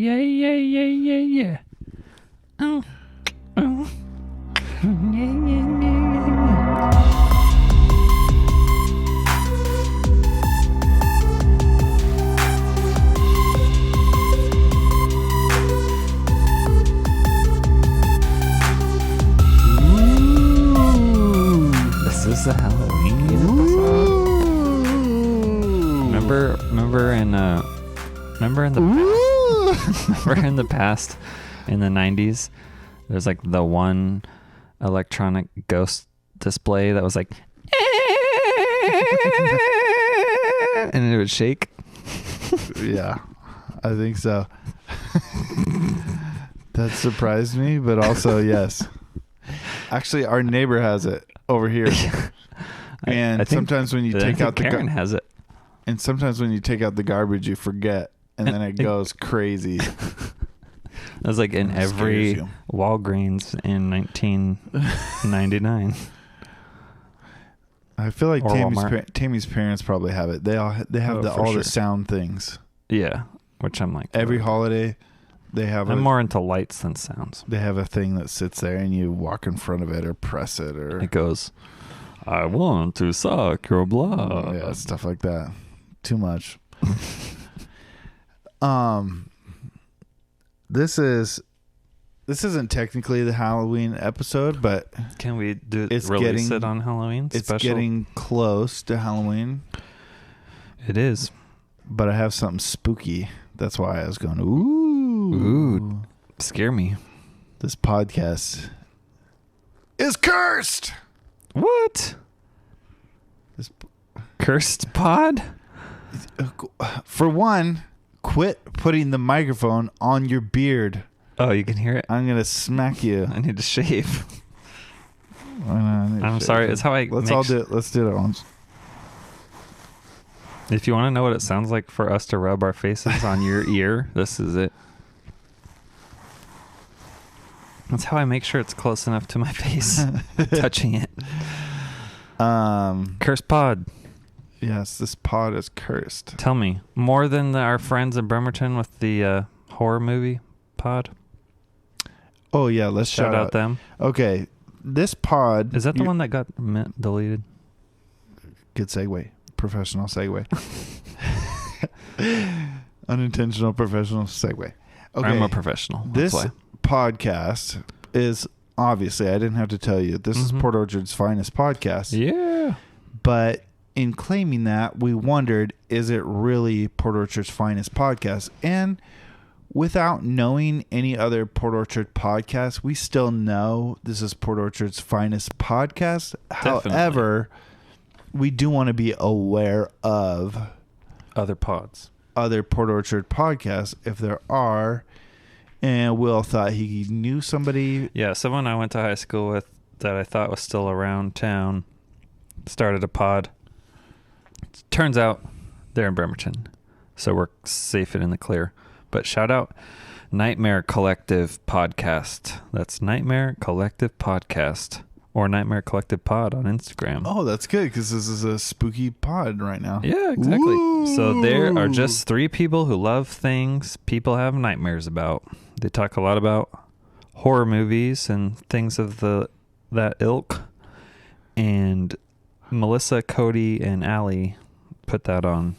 yeah, yeah, yeah, yeah, yeah. Oh, oh. Yeah, yeah, yeah, yeah, yeah. This is the Halloween episode. Remember in the past, in the 90s, there's like the one electronic ghost display that was like, and it would shake. Yeah, I think so. That surprised me, but also yes. Actually, our neighbor has it over here. And I think sometimes when you take out the Karen has it. And sometimes when you take out the garbage, you forget, and then it goes crazy. It was like in every Walgreens in 1999. I feel like Tammy's parents probably have it. They have all the sound things. Yeah, which I'm like every holiday. I'm more into lights than sounds. They have a thing that sits there, and you walk in front of it or press it, or it goes, "I want to suck your blood." Yeah, stuff like that. Too much. This isn't technically the Halloween episode, but can we release it on Halloween? It's getting close to Halloween. It is, but I have something spooky. That's why I was going, ooh, scare me. This podcast is cursed. What? This cursed pod? For one, quit putting the microphone on your beard. Oh, you can hear it? I'm going to smack you. I need to shave. I'm shave. sorry. It's how I Let's do it. Let's do it once. If you want to know what it sounds like for us to rub our faces on your ear, this is it. That's how I make sure it's close enough to my face. Touching it. Cursed pod. Yes, this pod is cursed. Tell me, more than our friends in Bremerton with the horror movie pod? Oh, yeah, let's shout out them. Okay, this pod... Is that the one that got deleted? Good segue. Professional segue. Unintentional professional segue. Okay, I'm a professional. This podcast is... Obviously, I didn't have to tell you. This is Port Orchard's finest podcast. Yeah. But... in claiming that, we wondered, is it really Port Orchard's finest podcast? And without knowing any other Port Orchard podcast, we still know this is Port Orchard's finest podcast. Definitely. However, we do want to be aware of other pods, other Port Orchard podcasts, if there are. And Will thought he knew somebody. Yeah, someone I went to high school with that I thought was still around town started a pod. Turns out they're in Bremerton, so we're safe and in the clear. But shout out Nightmare Collective Podcast. That's Nightmare Collective Podcast or Nightmare Collective Pod on Instagram. Oh, that's good because this is a spooky pod right now. Yeah, exactly. Ooh. So there are just 3 people who love things people have nightmares about. They talk a lot about horror movies and things of that ilk. And Melissa, Cody, and Allie put that on.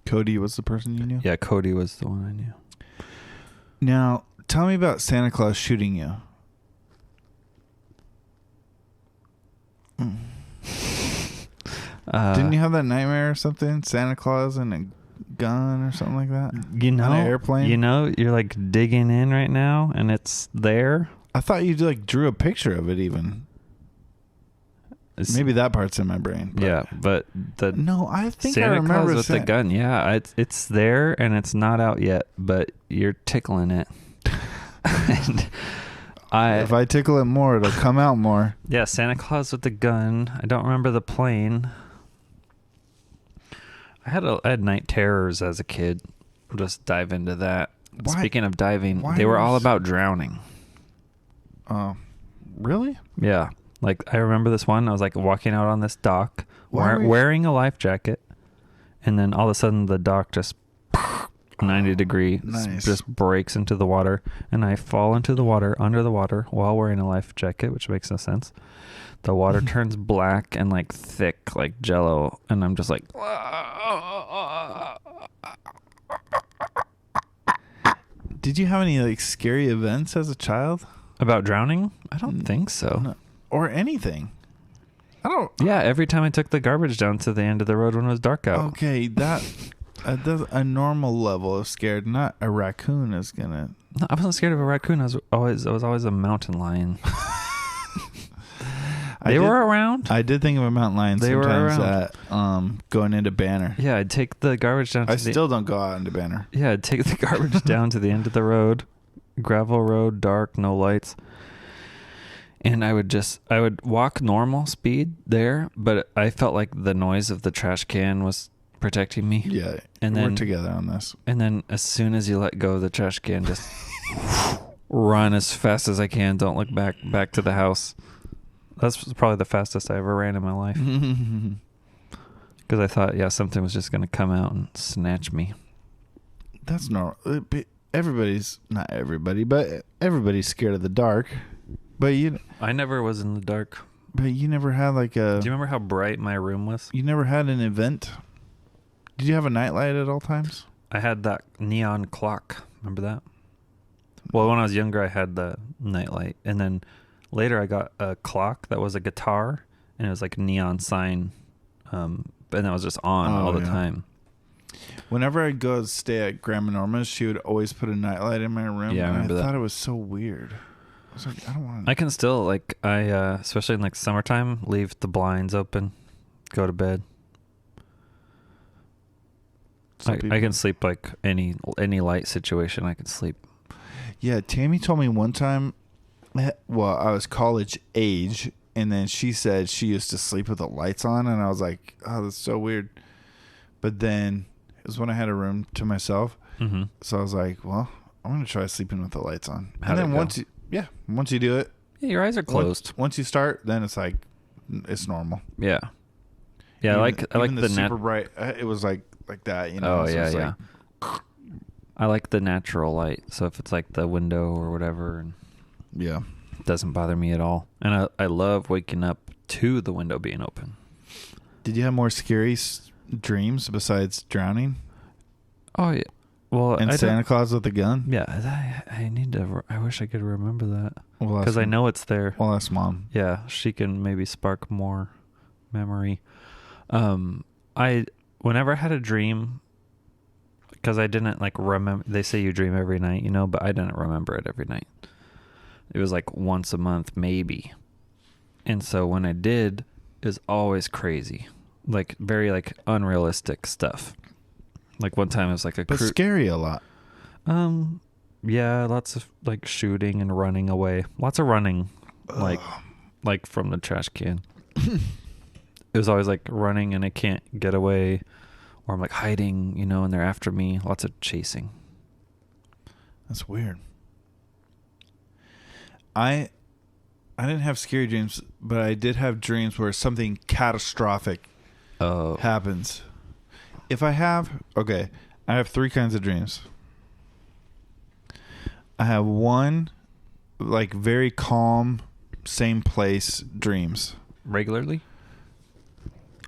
Cody was the person you knew? Yeah, Cody was the one I knew. Now, tell me about Santa Claus shooting you. Didn't you have that nightmare or something? Santa Claus and a gun or something like that? You know, on an airplane? You know, you're like digging in right now and it's there. I thought you like drew a picture of it even. Maybe that part's in my brain. But yeah, but I think Santa I remember Claus with the gun. Yeah, it's there and it's not out yet, but you're tickling it. And if I tickle it more, it'll come out more. Yeah, Santa Claus with the gun. I don't remember the plane. I had night terrors as a kid. We'll just dive into that. Why? Speaking of diving, they were all about drowning. Oh, really? Yeah. Like, I remember this one. I was like walking out on this dock, wearing a life jacket, and then all of a sudden the dock just 90 degree, Nice. just breaks into the water, and I fall into the water, under the water, while wearing a life jacket, which makes no sense. The water turns black and like thick, like jello, and I'm just like, Did you have any like scary events as a child? about drowning? I don't think so. No. Or anything? I don't. Yeah, every time I took the garbage down to the end of the road when it was dark out. Okay, that's a normal level of scared. Not a raccoon is gonna. No, I wasn't scared of a raccoon. I was always a mountain lion. They were around. I did think of a mountain lion They were sometimes around. at going into Banner. Yeah, I'd take the garbage down. I still don't go out into Banner. Yeah, I'd take the garbage down to the end of the road, gravel road, dark, no lights. And I would walk normal speed there, but I felt like the noise of the trash can was protecting me. Yeah, And we're then- together on this. And then as soon as you let go of the trash can, just run as fast as I can. Don't look back to the house. That's probably the fastest I ever ran in my life. Because I thought, yeah, something was just going to come out and snatch me. That's normal. Everybody's not everybody, but everybody's scared of the dark. But I never was in the dark. But you never had like a. Do you remember how bright my room was? You never had an event. Did you have a nightlight at all times? I had that neon clock. Remember that? Well, when I was younger, I had the nightlight, and then later I got a clock that was a guitar, and it was like a neon sign, and that was just on all the time. Whenever I'd go stay at Grandma Norma's, she would always put a nightlight in my room. Yeah, I remember that. thought it was so weird. I was like, I don't want to. I can still especially in like summertime, leave the blinds open, go to bed. I can sleep like any light situation. I can sleep. Yeah, Tammy told me one time. Well, I was college age, and then she said she used to sleep with the lights on, and I was like, "Oh, that's so weird." But then it was when I had a room to myself, so I was like, "Well, I'm gonna try sleeping with the lights on." How'd and then it go? once you do it, Yeah, your eyes are closed. Once you start, then it's like it's normal. Yeah. Yeah, I like the super bright. It was like that, you know. Oh so yeah, it's yeah. like, I like the natural light. So if it's like the window or whatever, and yeah. it doesn't bother me at all. And I love waking up to the window being open. Did you have more scary dreams besides drowning Oh yeah. Well, and Santa Claus with a gun? Yeah, I need to. I wish I could remember that Well, because I know it's there. Well, that's Mom. Yeah, she can maybe spark more memory. Whenever I had a dream, because I didn't like remember. They say you dream every night, you know, but I didn't remember it every night. It was like once a month, maybe. And so when I did, it was always crazy, like very like unrealistic stuff. Like one time it was like But scary a lot. Yeah, lots of like shooting and running away. Lots of running, like from the trash can. It was always like running and I can't get away, or I'm like hiding, you know, and they're after me. Lots of chasing. That's weird. I didn't have scary dreams, but I did have dreams where something catastrophic happens. I have three kinds of dreams. I have one, like very calm, same place dreams. Regularly?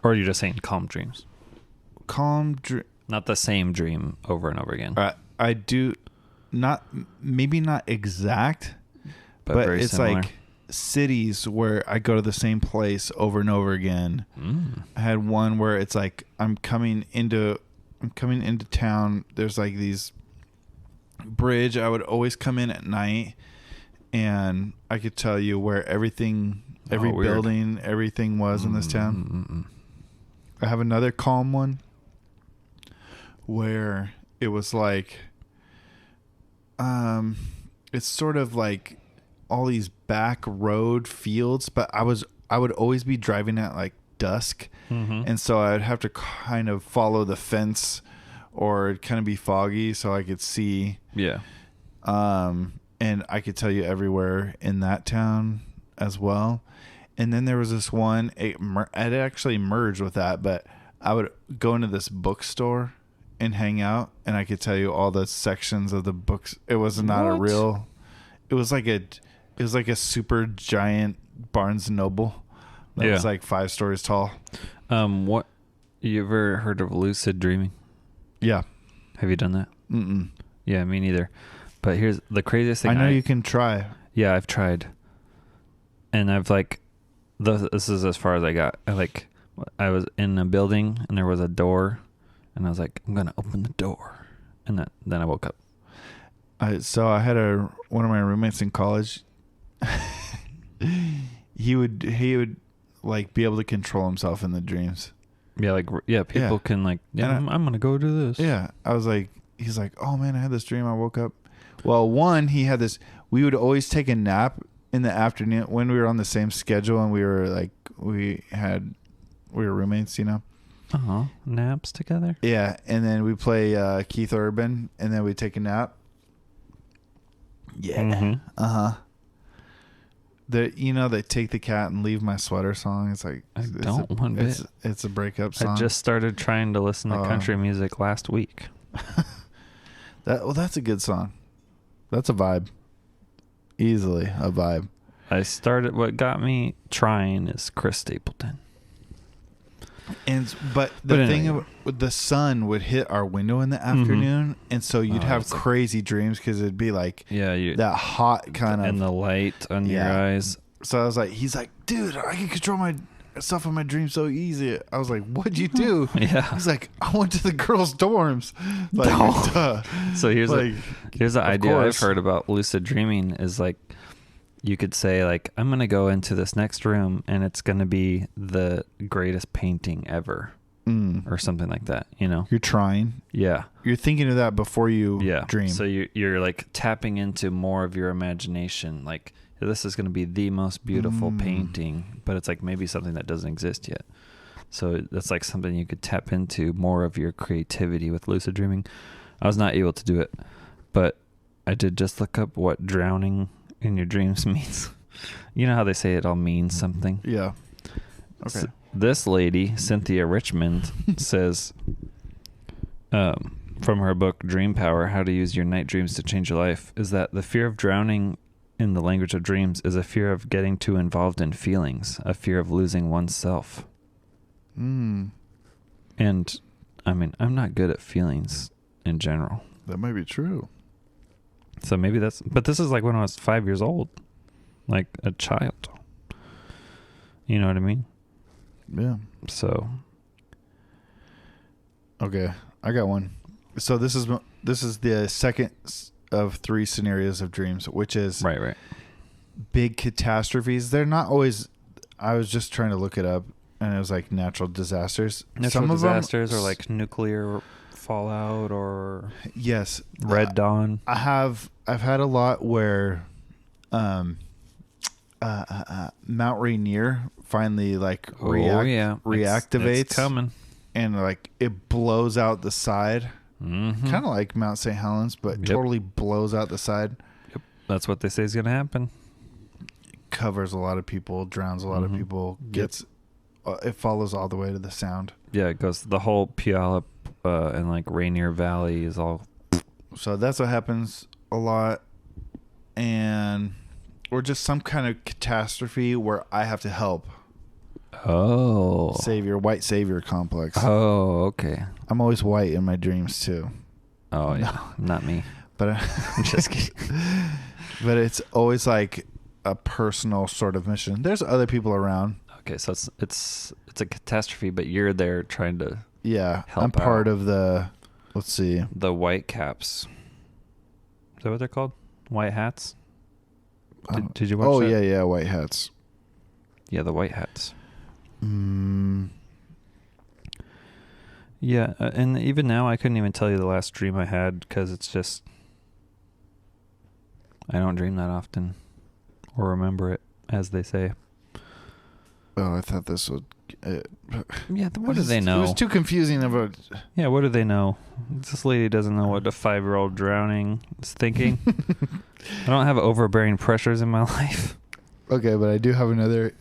Or are you just saying calm dreams? Not the same dream over and over again. I do maybe not exact, but very it's similar. like cities where I go to the same place over and over again. I had one where it's like I'm coming into town. There's like these bridge. I would always come in at night, and I could tell you where every building, everything was in this town. I have another calm one where it was like, it's sort of like all these back road fields, but I would always be driving at like dusk, and so I'd have to kind of follow the fence, or it'd kind of be foggy so I could see. Yeah. And I could tell you everywhere in that town as well. And then there was this one, it actually merged with that, but I would go into this bookstore and hang out, and I could tell you all the sections of the books. It was not a What? real. It was like a super giant Barnes and Noble that was like 5 stories tall. What you ever heard of lucid dreaming? Yeah. Have you done that? Mm-mm. Yeah, me neither. But here's the craziest thing. I know you can try. Yeah, I've tried, and I've like, this is as far as I got. I was in a building and there was a door, and I was like, I'm gonna open the door, and then I woke up. So I had one of my roommates in college. he would like be able to control himself in the dreams. Yeah, people can like, I'm gonna go do this. Yeah, I was like, he's like, oh man, I had this dream. I woke up. Well, he had this. We would always take a nap in the afternoon when we were on the same schedule, and we were roommates, you know. Naps together. Yeah, and then we play Keith Urban, and then we take a nap. Yeah. They take the cat and leave my sweater song. It's like it's a breakup song. I just started trying to listen to country music last week. That's a good song. That's a vibe. Easily a vibe. What got me trying is Chris Stapleton. But thing the sun would hit our window in the afternoon, and so you'd have crazy dreams because it'd be like that hot kind of, and the light on your eyes. So I was like, he's like, dude, I can control my stuff in my dreams so easy. I was like, what'd you do? Yeah. He's like, I went to the girls' dorms. Like, duh. So here's the idea course. I've heard about lucid dreaming is like, you could say like, I'm going to go into this next room and it's going to be the greatest painting ever or something like that. You know, you're trying. Yeah. You're thinking of that before you dream. So you're like tapping into more of your imagination. Like, this is going to be the most beautiful painting, but it's like maybe something that doesn't exist yet. So that's like something you could tap into more of your creativity with lucid dreaming. I was not able to do it, but I did just look up what drowning in your dreams means. You know how they say it all means something? Yeah. Okay. So this lady, Cynthia Richmond, says from her book Dream Power, How to Use Your Night Dreams to Change Your Life, is that the fear of drowning in the language of dreams is a fear of getting too involved in feelings, a fear of losing oneself. And I mean, I'm not good at feelings in general. That might be true. So maybe but this is like when I was 5 years old, like a child. You know what I mean? Yeah. So. Okay, I got one. So this is the second of 3 scenarios of dreams, which is right. Big catastrophes. They're not always. I was just trying to look it up, and it was like natural disasters. Natural disasters or like nuclear fallout or Red Dawn. I've had a lot where Mount Rainier finally like reactivates. It's coming. And like it blows out the side. Mm-hmm. Kind of like Mount St. Helens, but totally blows out the side. Yep. That's what they say is going to happen. It covers a lot of people, drowns a lot of people, it follows all the way to the sound. Yeah, it goes the whole Puyallup and like Rainier Valley is all. So that's what happens a lot. Or just some kind of catastrophe where I have to help. Oh. White savior complex. Oh, okay. I'm always white in my dreams too. Oh, yeah. Not me. But I'm just kidding. But it's always like a personal sort of mission. There's other people around. Okay, so it's a catastrophe, but you're there trying to help I'm part out. of the, let's see. The White Caps. Is that what they're called? White Hats? Did you watch that? Oh, yeah, White Hats. Yeah, the White Hats. Yeah, and even now I couldn't even tell you the last dream I had because it's just I don't dream that often or remember it, as they say. Oh, I thought this would. What do they know? It was too confusing about. Yeah, what do they know? This lady doesn't know what a 5-year-old drowning is thinking. I don't have overbearing pressures in my life. Okay, but I do have another.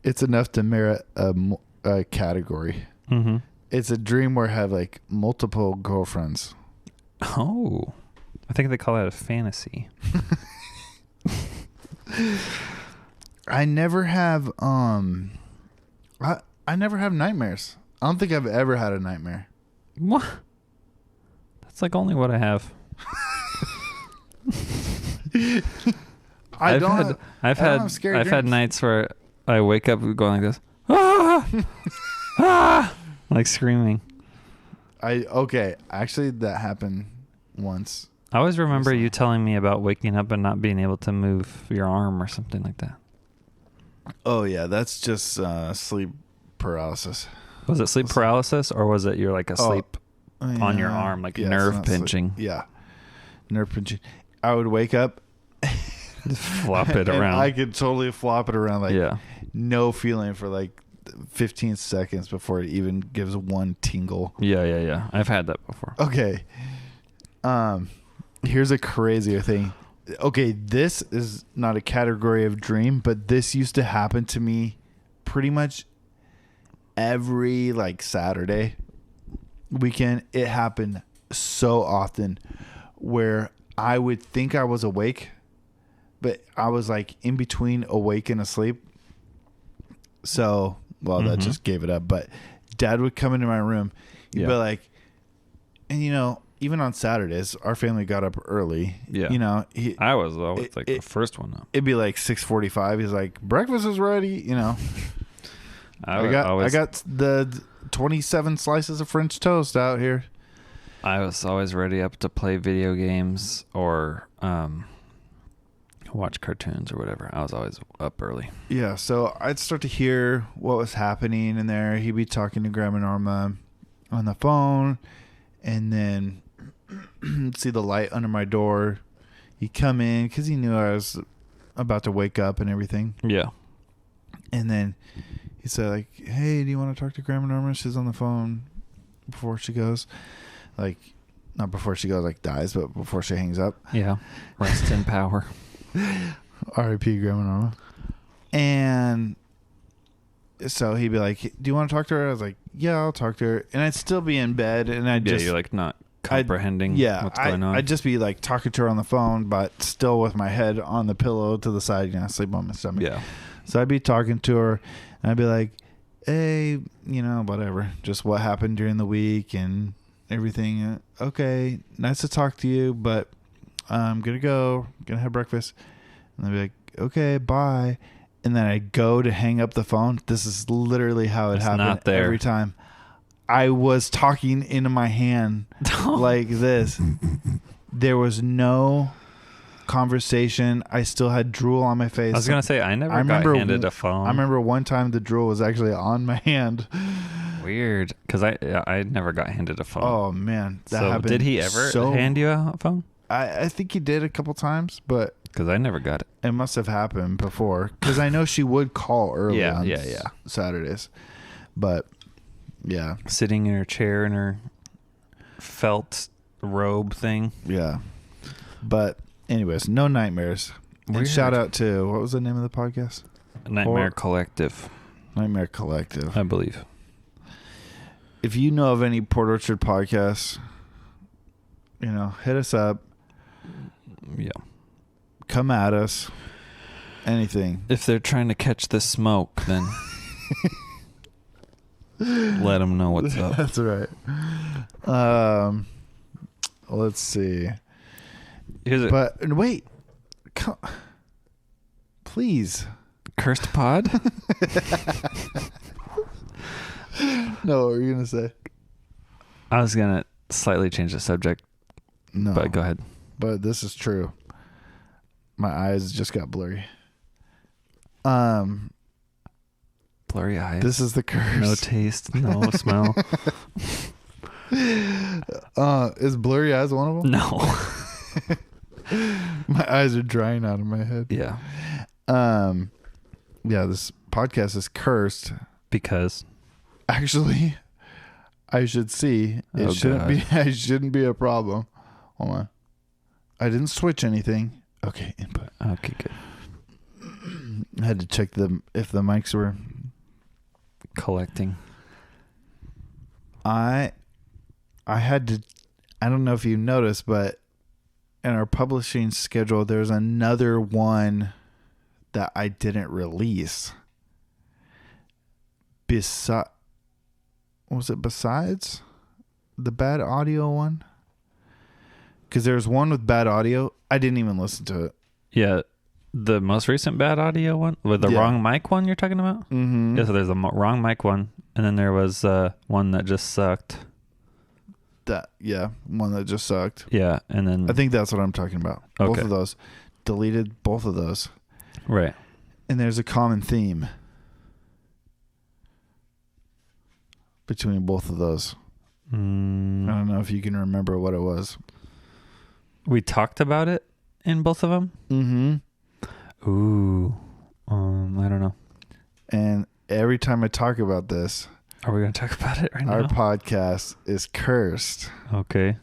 It's enough to merit a category. Mm-hmm. It's a dream where I have like multiple girlfriends. Oh, I think they call that a fantasy. I never have I never have nightmares. I don't think I've ever had a nightmare. What? That's like only what I have. I've had nights where I wake up going like this, ah, ah, like screaming. Actually, that happened once. I always remember you telling me about waking up and not being able to move your arm or something like that. Oh yeah, that's just sleep paralysis. Was it sleep paralysis or was it you're like asleep on your arm, like nerve pinching? Nerve pinching. I would wake up, just flop it around. I could totally flop it around, like no feeling for like 15 seconds before it even gives one tingle. Yeah. I've had that before. Okay. Here's a crazier thing. Okay, this is not a category of dream, but this used to happen to me pretty much every like Saturday weekend. It happened so often where I would think I was awake, but I was like in between awake and asleep. So, that just gave it up. But Dad would come into my room. He'd be like, and even on Saturdays, our family got up early. Yeah. I was always the first one up. It'd be like 6:45. He's like, breakfast is ready. I got the 27 slices of French toast out here. I was always ready up to play video games or watch cartoons or whatever. I was always up early. Yeah, so I'd start to hear what was happening in there. He'd be talking to Grandma Norma on the phone, and then see the light under my door. He'd come in because he knew I was about to wake up and everything. Yeah. And then he said, like, hey, do you want to talk to Grandma Norma? She's on the phone before she goes. Like, not before she goes, like, dies, but before she hangs up. Yeah. Rest in power. R.I.P. Grandma Norma. And so he'd be like, do you want to talk to her? I was like, yeah, I'll talk to her. And I'd still be in bed, and you're like not comprehending what's going on. I'd just be like talking to her on the phone, but still with my head on the pillow to the side, sleep on my stomach. Yeah. So I'd be talking to her, and I'd be like, hey, whatever, just what happened during the week and everything. Okay, nice to talk to you, but I'm gonna have breakfast. And I'd be like, okay, bye. And then I go to hang up the phone. This is literally how it happened every time. I was talking into my hand like this. There was no conversation. I still had drool on my face. I was gonna say I got handed a phone. I remember one time the drool was actually on my hand. Weird, because I never got handed a phone. Oh man, that happened. Did he ever hand you a phone? I think he did a couple times, but because I never got it. It must have happened before, because I know she would call early on Saturdays, but yeah, sitting in her chair in her felt robe thing. Yeah, but anyways, no nightmares. Weird. And shout out to, what was the name of the podcast? Nightmare Collective. Nightmare Collective, I believe. If you know of any Port Orchard podcasts, hit us up. Yeah. Come at us. Anything. If they're trying to catch the smoke, then let them know what's up. That's right. Let's see. But wait. Please. Cursed pod? No, what were you going to say? I was going to slightly change the subject. No. But go ahead. But this is true. My eyes just got blurry. Blurry eyes. This is the curse. No taste, no smell. Is blurry eyes one of them? No. My eyes are drying out of my head. Yeah. Yeah, this podcast is cursed. Because? Actually, I should see. It shouldn't be a problem. Hold on. I didn't switch anything. Okay, input. Okay, good. I had to check if the mics were collecting. I had to, I don't know if you noticed, but in our publishing schedule, there's another one that I didn't release. Was it besides the bad audio one? Because there's one with bad audio. I didn't even listen to it. Yeah. The most recent bad audio one? With the wrong mic one you're talking about? Mm-hmm. Yeah, so there's a wrong mic one. And then there was one that just sucked. One that just sucked. Yeah, and then... I think that's what I'm talking about. Okay. Both of those. Deleted both of those. Right. And there's a common theme between both of those. I don't know if you can remember what it was. We talked about it in both of them? Mm-hmm. Ooh. I don't know. And every time I talk about this... Are we going to talk about it right now? Our podcast is cursed. Okay.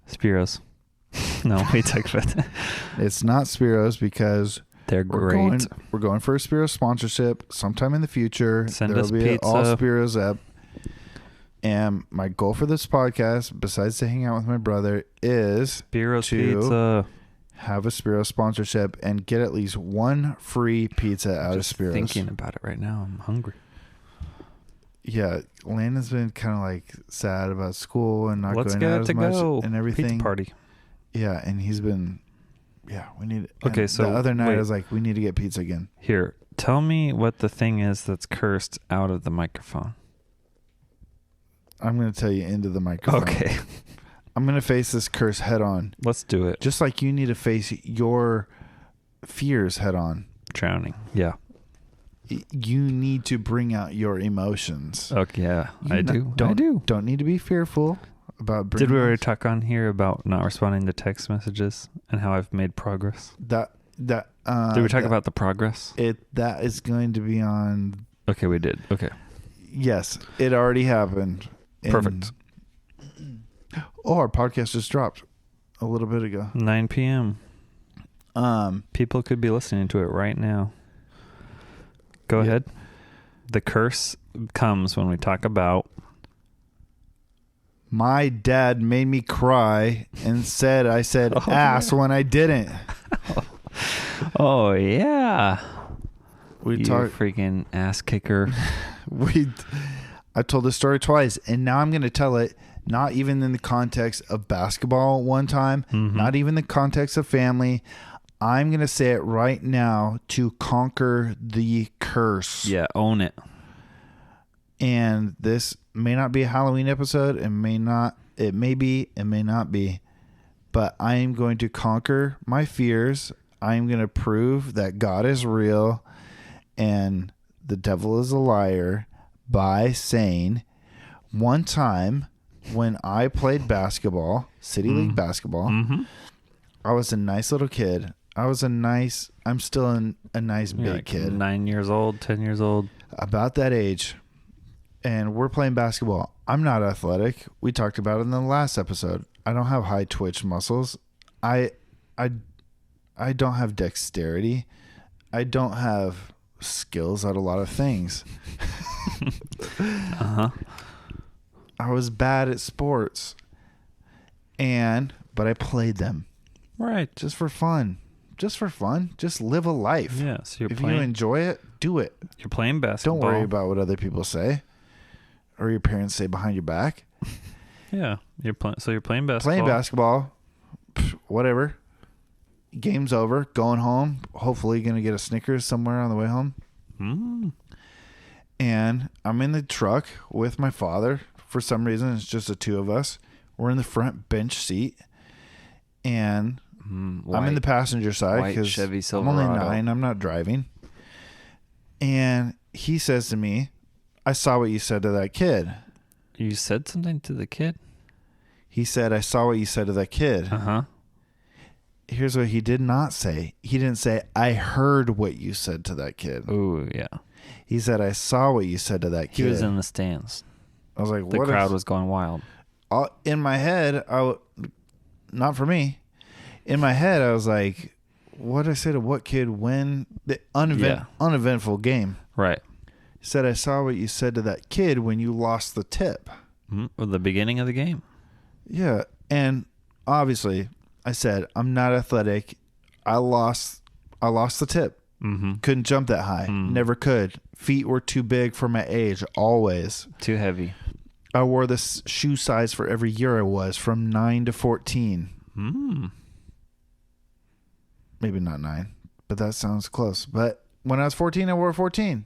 Spiros. No, we talk about that. It's not Spiros because... They're great. We're going for a Spiros sponsorship sometime in the future. Send There'll us be pizza. All Spiros app. And my goal for this podcast, besides to hang out with my brother, is Spiros to pizza. have a Spiros sponsorship and get at least one free pizza out Just of Spiros. Thinking about it right now, I'm hungry. Yeah, Landon's been kind of like sad about school and not Let's going get out it as to much go. and everything. Pizza party. Yeah, and he's been. Yeah, we need. Okay, and so the other night wait. I was like, we need to get pizza again. Here, tell me what the thing is that's cursed out of the microphone. I'm going to tell you into the microphone. Okay. I'm going to face this curse head on. Let's do it. Just like you need to face your fears head on. Drowning. Yeah. You need to bring out your emotions. Okay, yeah. You I do. Don't need to be fearful about bringing Did we already talk on here about not responding to text messages and how I've made progress? Did Did we talk about the progress? That is going to be on. Okay, we did. Okay. Yes, it already happened. Perfect. Our podcast just dropped a little bit ago. 9 p.m. People could be listening to it right now. Go ahead. The curse comes when we talk about... My dad made me cry and said I said ass when I didn't. Oh, yeah. We You talked freaking ass kicker. I told this story twice, and now I'm going to tell it not even in the context of basketball one time, not even the context of family. I'm going to say it right now to conquer the curse. Yeah, own it. And this may not be a Halloween episode. It may be, it may not be. But I am going to conquer my fears. I am going to prove that God is real and the devil is a liar by saying one time when I played basketball, City League basketball, I was a nice little kid. I'm still a nice big Like kid. 9 years old, 10 years old. About that age. And we're playing basketball. I'm not athletic. We talked about it in the last episode. I don't have high twitch muscles. I don't have dexterity. I don't have skills at a lot of things. I was bad at sports. But I played them. Right. Just for fun. Just live a life. Yeah. So If you enjoy it, do it. you're playing basketball. Don't worry about what other people say or your parents say behind your back. Yeah. You're playing basketball. Playing basketball, whatever. Game's over. Going home. Hopefully going to get a Snickers somewhere on the way home. And I'm in the truck with my father. For some reason, it's just the two of us. We're in the front bench seat. And I'm in the passenger side because I'm only 9. I'm not driving. And he says to me, I saw what you said to that kid. You said something to the kid? He said, I saw what you said to that kid. Uh-huh. Here's what he did not say. He didn't say, I heard what you said to that kid. Ooh, yeah. He said, I saw what you said to that kid. He was in the stands. I was like, The what? crowd was going wild. In my head, not for me. In my head, I was like, what did I say to what kid when? The uneventful game. Right. He said, I saw what you said to that kid when you lost the tip. Well, the beginning of the game. Yeah. And obviously, I said, I'm not athletic. I lost the tip. Mm-hmm. Couldn't jump that high. Never could. Feet were too big for my age. Always. Too heavy. I wore this shoe size for every year I was, from 9 to 14. Maybe not 9, but that sounds close. But when I was 14, I wore 14.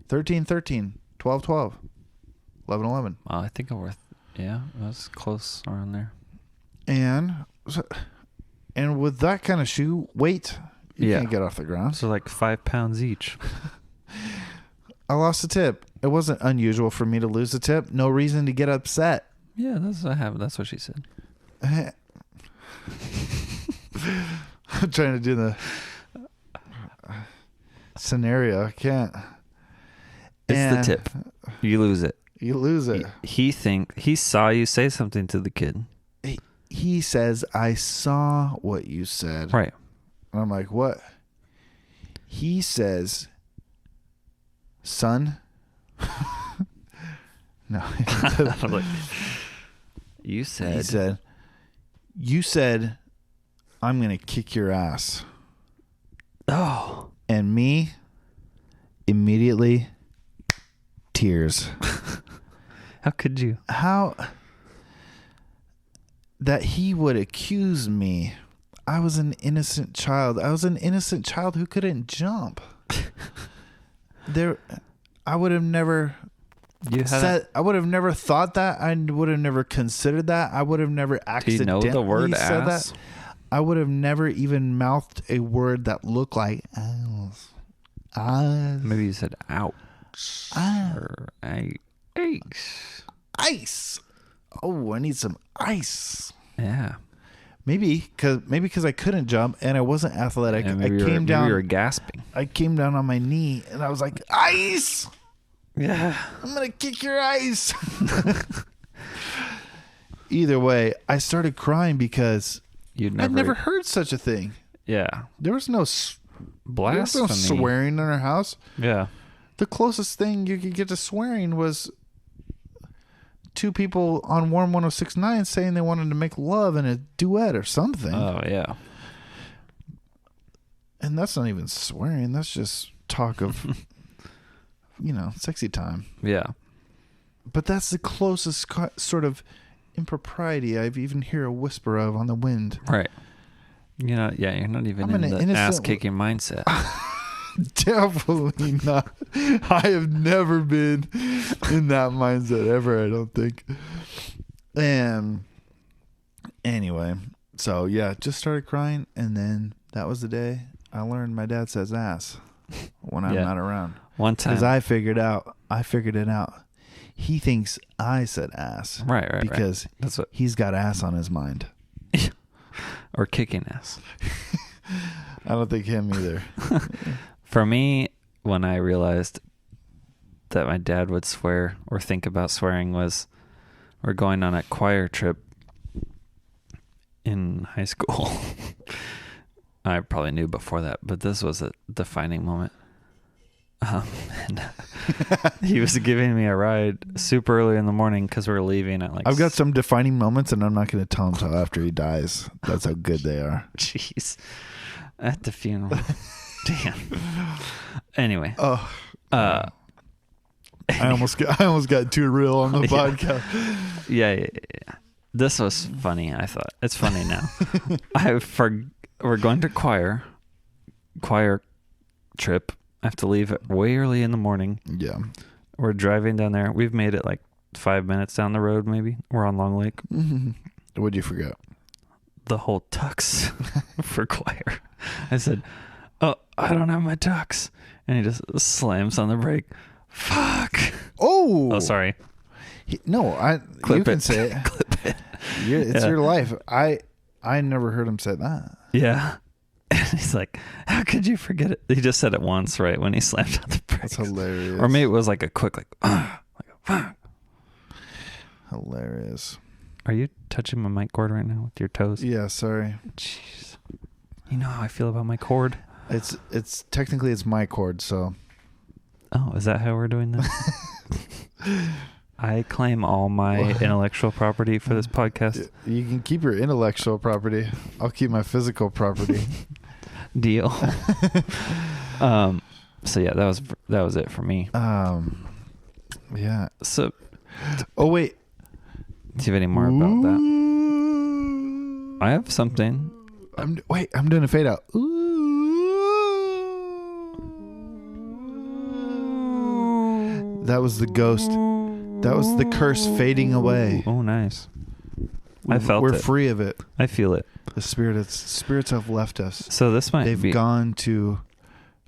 13, 13. 12, 12. 11, 11. I think I wore... Yeah, that's close around there. And with that kind of shoe weight, you can't get off the ground. So like 5 pounds each. I lost the tip. It wasn't unusual for me to lose the tip. No reason to get upset. Yeah, that's what she said. I'm trying to do the scenario. I can't. It's the tip. You lose it. You lose it. He saw you say something to the kid. He says, I saw what you said. Right. And I'm like, what? He says, son. No. Like, you said. He said, you said, I'm going to kick your ass. Oh. And me, immediately, tears. How could you? How that he would accuse me. I was an innocent child. I was an innocent child who couldn't jump. I would have never I would have never thought that. I would have never considered that. I would have never accidentally Do you know the word said ass? that. I would have never even mouthed a word that looked like ass. Maybe you said ouch. Or ice. Oh, I need some ice. Yeah. Maybe because I couldn't jump and I wasn't athletic. Yeah, I came down. Maybe you were gasping. I came down on my knee and I was like, ice. Yeah. I'm gonna kick your ice. Either way, I started crying because I'd never heard such a thing. Yeah. There was no Blasphemy. swearing in our house. Yeah. The closest thing you could get to swearing was two people on Warm 106.9 saying they wanted to make love in a duet or something. Oh, yeah. And that's not even swearing. That's just talk of, sexy time. Yeah. But that's the closest sort of impropriety I've even hear a whisper of on the wind. Right. You're not even in the ass-kicking mindset. Definitely not. I have never been in that mindset ever, I don't think. And anyway, so yeah, just started crying, and then that was the day I learned my dad says ass when I'm not around. One time. Because I figured it out. He thinks I said ass. Right. Because That's what he's got ass on his mind. Or kicking ass. I don't think him either. For me, when I realized that my dad would swear or think about swearing was we're going on a choir trip in high school. I probably knew before that, but this was a defining moment. And he was giving me a ride super early in the morning because we were leaving at I've got some defining moments, and I'm not going to tell him until after he dies. That's how good they are. Jeez. At the funeral. Damn. Anyway. I almost got too real on the podcast. Yeah. This was funny, I thought. It's funny now. We're going to choir trip. I have to leave way early in the morning. Yeah. We're driving down there. We've made it like 5 minutes down the road, maybe. We're on Long Lake. Mm-hmm. What'd you forget? The whole tux for choir. I said, "Oh, I don't have my tux." And he just slams on the brake. Fuck. Oh, sorry. You can say it. Clip it. It's your life. I never heard him say that. Yeah. And he's like, "How could you forget it?" He just said it once, right, when he slammed on the brakes. That's hilarious. Or maybe it was like a quick, fuck. Hilarious. Are you touching my mic cord right now with your toes? Yeah, sorry. Jeez. You know how I feel about my cord? It's technically it's my cord, so Oh, is that how we're doing this? I claim all my intellectual property for this podcast. You can keep your intellectual property. I'll keep my physical property. Deal. So yeah, that was it for me. Yeah. So, oh wait, do you have any more about that? I have something. I'm doing a fade out. That was the ghost. That was the curse fading away. Oh, nice. I felt We're it. free of it. I feel it. The spirits have left us. So this might They've gone to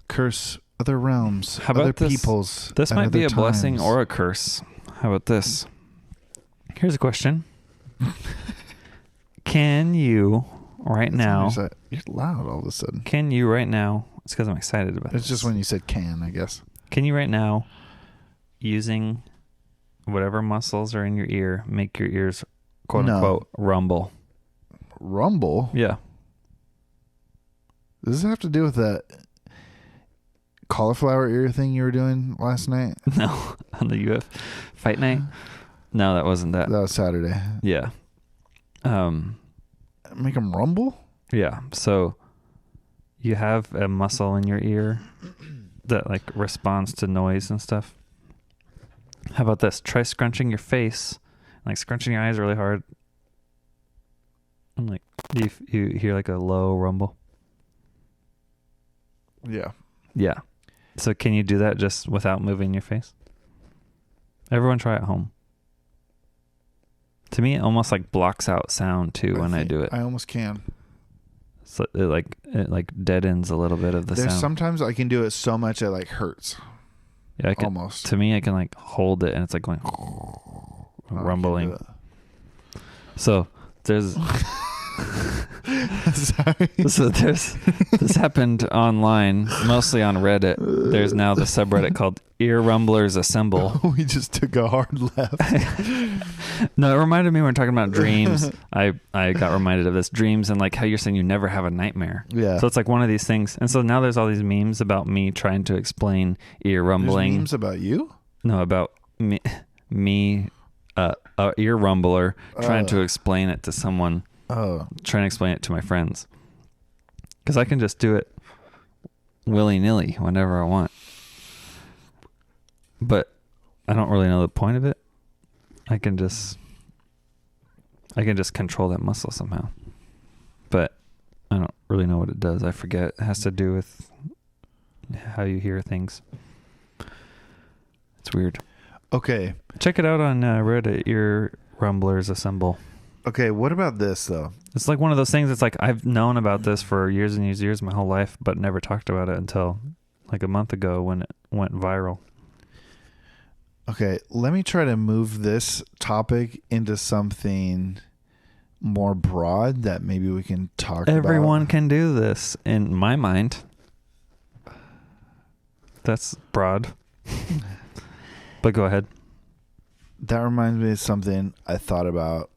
curse other realms, how about other this? peoples. This might be a blessing times. or a curse. How about this? Here's a question. Can you right now? You're loud all of a sudden. Can you right now? It's because I'm excited about it. It's just when you said "can," I guess. Can you right now, using whatever muscles are in your ear, make your ears quote unquote rumble? Rumble? Yeah. Does this have to do with that cauliflower ear thing you were doing last night? No, on the UF fight night. No, that wasn't that. That was Saturday. Yeah. Make them rumble? Yeah. So you have a muscle in your ear that like responds to noise and stuff. How about this? Try scrunching your face, like scrunching your eyes really hard. And like you hear like a low rumble. Yeah. Yeah. So can you do that just without moving your face? Everyone try at home. To me, it almost like blocks out sound too when I do it. I almost can. So it like deadens a little bit of the There's sound. sometimes I can do it so much it like hurts. Yeah, I can, almost. To me, I can like hold it and it's like going rumbling. So there's Sorry. so this happened online, mostly on Reddit. There's now the subreddit called Ear Rumblers Assemble. We just took a hard left. No, it reminded me when we were talking about dreams. I got reminded of this dreams and like how you're saying you never have a nightmare. Yeah. So it's like one of these things. And so now there's all these memes about me trying to explain ear rumbling. There's memes about you? No, about me ear rumbler trying to explain it to someone. Oh. Trying to explain it to my friends. Because I can just do it willy-nilly whenever I want. But I don't really know the point of it. I can just control that muscle somehow. But I don't really know what it does. I forget. It has to do with how you hear things. It's weird. Okay. Check it out on Reddit, Ear Rumblers Assemble. Okay, what about this though? It's like one of those things. It's like I've known about this for years and years, my whole life, but never talked about it until like a month ago when it went viral. Okay, let me try to move this topic into something more broad that maybe we can talk about. Everyone can do this, in my mind. That's broad. But go ahead. That reminds me of something I thought about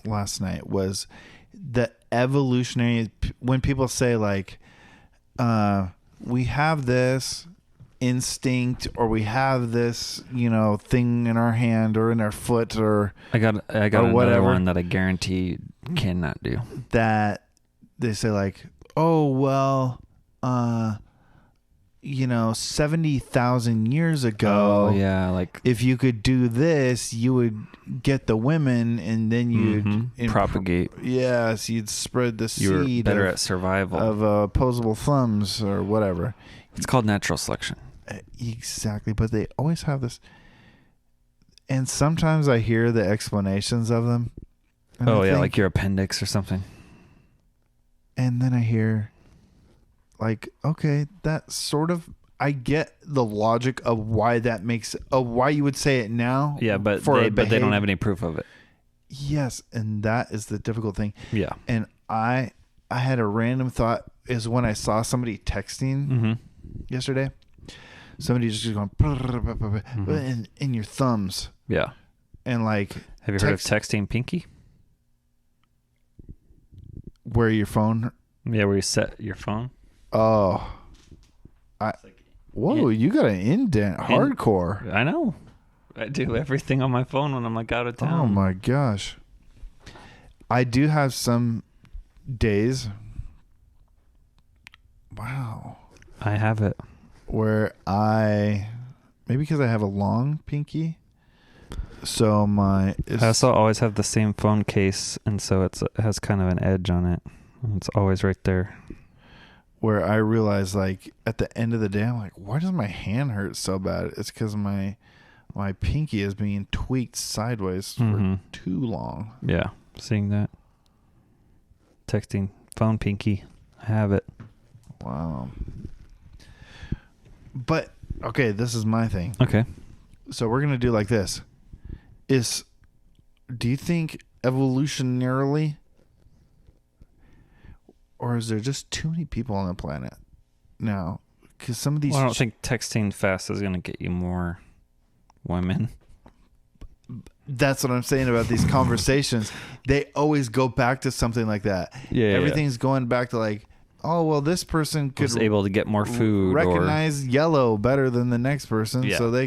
last night was the evolutionary, when people say like we have this instinct or we have this thing in our hand or in our foot or I got another whatever, one that I guarantee cannot do. That they say like, oh well 70,000 years ago. Oh yeah, like if you could do this, you would get the women, and then you'd propagate. Yes, you'd spread the You were seed. better at survival of opposable thumbs or whatever. It's called natural selection. Exactly, but they always have this. And sometimes I hear the explanations of them. Oh yeah, like your appendix or something. And then I hear, like, okay, that sort of, I get the logic of why that makes, why you would say it now. Yeah, but they don't have any proof of it. Yes, and that is the difficult thing. Yeah. And I had a random thought is when I saw somebody texting yesterday. Somebody just going in your thumbs. Yeah. And like, have you heard of texting pinky? Where your phone? Yeah, where you set your phone. Oh, Whoa, you got an indent. Hardcore. I know. I do everything on my phone when I'm like out of town. Oh my gosh. I do have some days. Wow. I have it. Where maybe because I have a long pinky. So I also always have the same phone case, and so it has kind of an edge on it. It's always right there. Where I realize, like, at the end of the day, I'm like, why does my hand hurt so bad? It's because my pinky is being tweaked sideways for too long. Yeah, seeing that. Texting, phone pinky. I have it. Wow. But, okay, this is my thing. Okay. So we're going to do like this. Do you think evolutionarily, or is there just too many people on the planet now? Because some of these... Well, I don't think texting fast is going to get you more women. That's what I'm saying about these conversations. They always go back to something like that. Yeah. Everything's going back to like, oh, well, this person was able to get more food. Recognize yellow better than the next person. Yeah. So they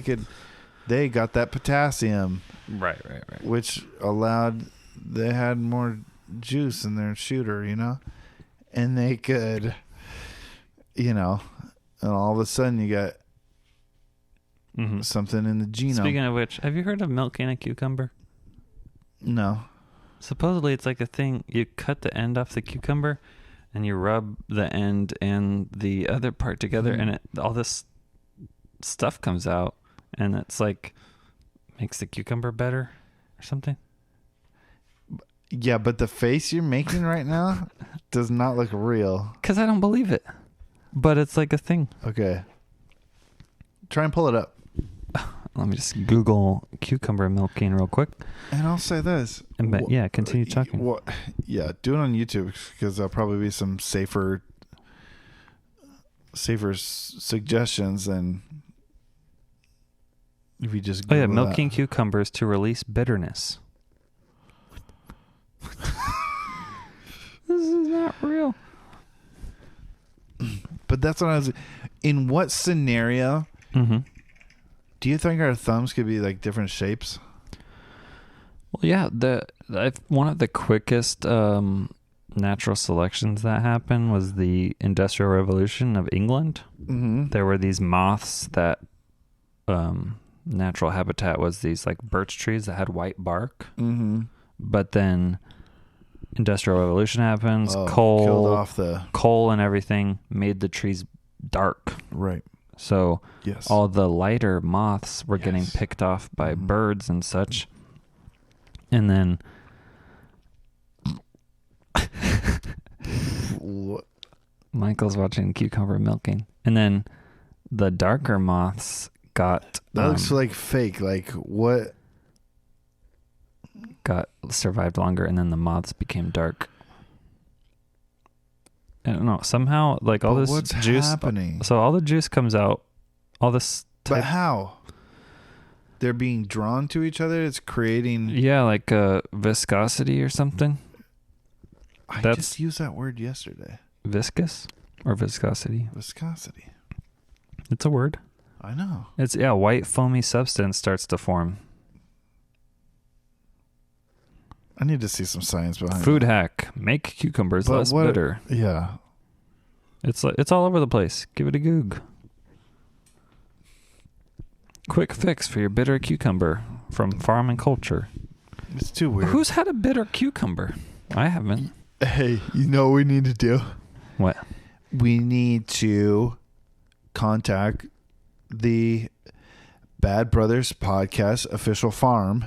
got that potassium. Right. Which they had more juice in their shooter, and they could, and all of a sudden you got something in the genome. Speaking of which, have you heard of milking a cucumber? No. Supposedly it's like a thing, you cut the end off the cucumber and you rub the end and the other part together and all this stuff comes out and it's like makes the cucumber better or something. Yeah, but the face you're making right now does not look real. Because I don't believe it. But it's like a thing. Okay. Try and pull it up. Let me just Google cucumber milking real quick. And I'll say this. Continue talking. Do it on YouTube because there'll probably be some safer suggestions than if you just Google milking cucumbers to release bitterness. This is not real. But that's what I was... In what scenario do you think our thumbs could be like different shapes? Well, yeah. One of the quickest natural selections that happened was the Industrial Revolution of England. There were these moths that natural habitat was these like birch trees that had white bark. But then Industrial Revolution happens. Killed off the coal and everything made the trees dark. Right. So all the lighter moths were getting picked off by birds and such. And then Michael's watching cucumber milking. And then the darker moths got... That looks like fake. Like what? Got survived longer, and then the moths became dark. I don't know. Somehow, like all this what's juice happening? So all the juice comes out. All this. But how? They're being drawn to each other. It's creating. Yeah, like viscosity or something. I just used that word yesterday. Viscous or viscosity? Viscosity. It's a word. I know. It's white foamy substance starts to form. I need to see some science behind Food hack: make cucumbers less bitter. Yeah, it's all over the place. Give it a goog. Quick fix for your bitter cucumber from Farm and Culture. It's too weird. Who's had a bitter cucumber? I haven't. Hey, you know what we need to do? What? We need to contact the Bad Brothers Podcast official farm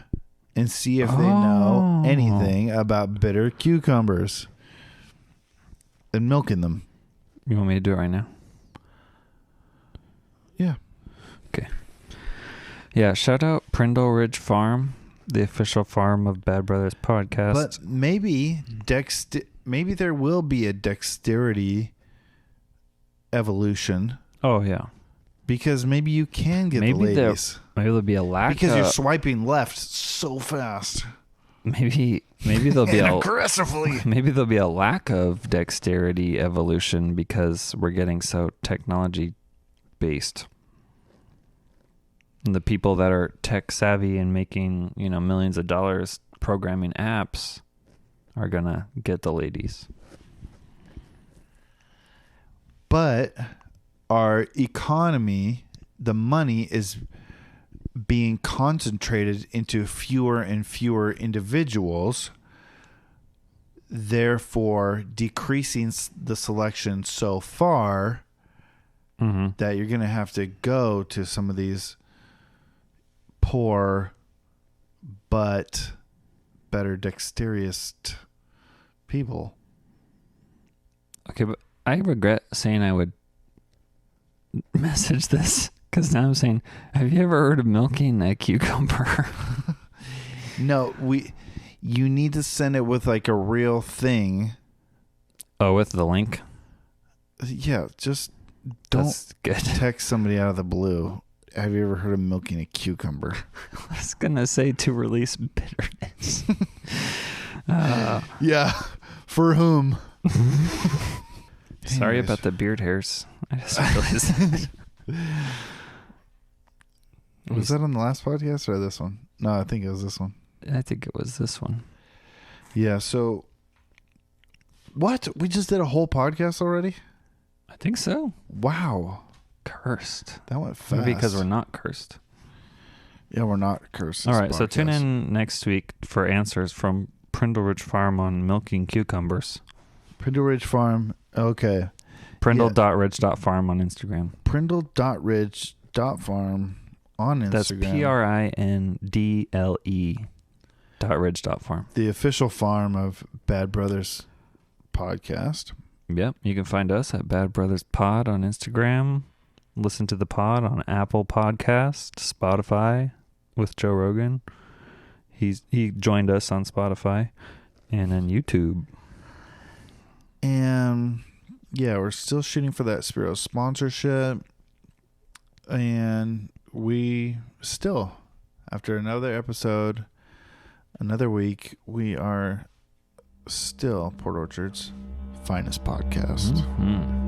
and see if they know anything about bitter cucumbers and milking them. You want me to do it right now? Yeah. Okay. Yeah, shout out Prindle Ridge Farm, the official farm of Bad Brothers Podcast. But maybe there will be a dexterity evolution. Oh, yeah. Because maybe you can get the ladies. Maybe there'll be a lack because you're swiping left so fast. Maybe there'll be aggressively. Maybe there'll be a lack of dexterity evolution because we're getting so technology based. And the people that are tech savvy and making, millions of dollars programming apps are going to get the ladies. But our economy, the money is being concentrated into fewer and fewer individuals, therefore decreasing the selection so far that you're going to have to go to some of these poor but better dexterous people. Okay, but I regret saying I would message this, because now I'm saying, have you ever heard of milking a cucumber? No, you need to send it with like a real thing. Oh, with the link? Yeah, just don't text somebody out of the blue. Have you ever heard of milking a cucumber? I was going to say to release bitterness. Yeah, for whom? Sorry about the beard hairs. I just realized that. Was that on the last podcast or this one? No, I think it was this one. I think it was this one. Yeah, so what? We just did a whole podcast already? I think so. Wow. Cursed. That went fast. Maybe because we're not cursed. Yeah, we're not cursed. All right, so tune in next week for answers from Prindle Ridge Farm on milking cucumbers. Prindle Ridge Farm. Okay. Prindle.ridge.farm on Instagram. Prindle.ridge.farm on Instagram. That's PRINDLE.ridge.farm. The official farm of Bad Brothers Podcast. Yep. You can find us at Bad Brothers Pod on Instagram. Listen to the pod on Apple Podcast, Spotify with Joe Rogan. He joined us on Spotify, and then YouTube. And yeah, we're still shooting for that Spiros sponsorship. And we still, after another episode, another week, we are still Port Orchard's finest podcast. Mm-hmm.